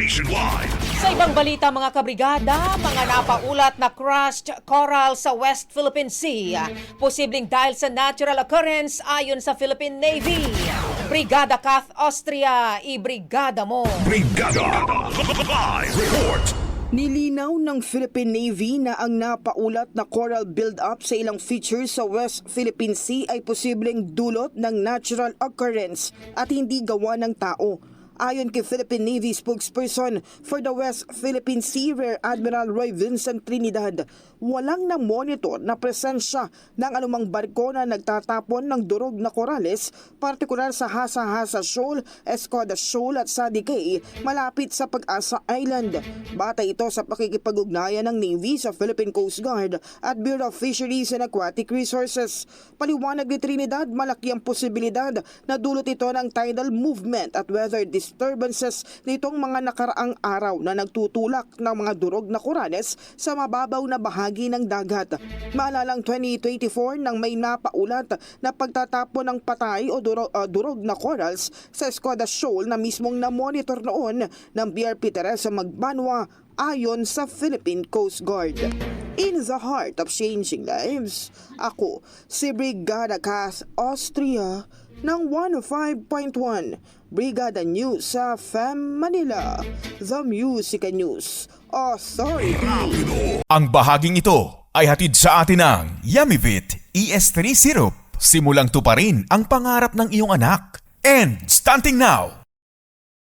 Nationwide. Sa ibang balita mga kabrigada, mga napaulat na crushed coral sa West Philippine Sea. Posibleng dahil sa natural occurrence ayon sa Philippine Navy. Brigada Kath Austria, ibrigada mo. Brigada. Live report. Nilinaw ng Philippine Navy na ang napaulat na coral build-up sa ilang features sa West Philippine Sea ay posibleng dulot ng natural occurrence at hindi gawa ng tao. Ayon kay Philippine Navy spokesperson for the West Philippine Sea, Rear Admiral Roy Vincent Trinidad, walang na-monitor na presensya ng anumang barko na nagtatapon ng durog na korales, partikular sa Hasa-Hasa Shoal, Escoda Shoal at Sadi Cay, malapit sa Pag-asa Island. Batay ito sa pakikipag-ugnayan ng Navy sa Philippine Coast Guard at Bureau of Fisheries and Aquatic Resources. Paliwanag ni Trinidad, malaki ang posibilidad na dulot ito ng tidal movement at weather disturbances nitong mga nakaraang araw na nagtutulak ng mga durog na korales sa mababaw na bahagi ng dagat. Maalalang 2024 nang may napaulat na pagtatapon ng patay o durog na corals sa Escoda Shoal na mismong na-monitor noon ng BRP Teresa Magbanwa ayon sa Philippine Coast Guard. In the heart of changing lives, ako si Brigada Kath Austria ng 105.1 Brigada News sa FM Manila, The Music and News Authority. Ang bahaging ito ay hatid sa atin ng Yummy-Vit ES3 Syrup. Simulang tuparin ang pangarap ng iyong anak. And starting now,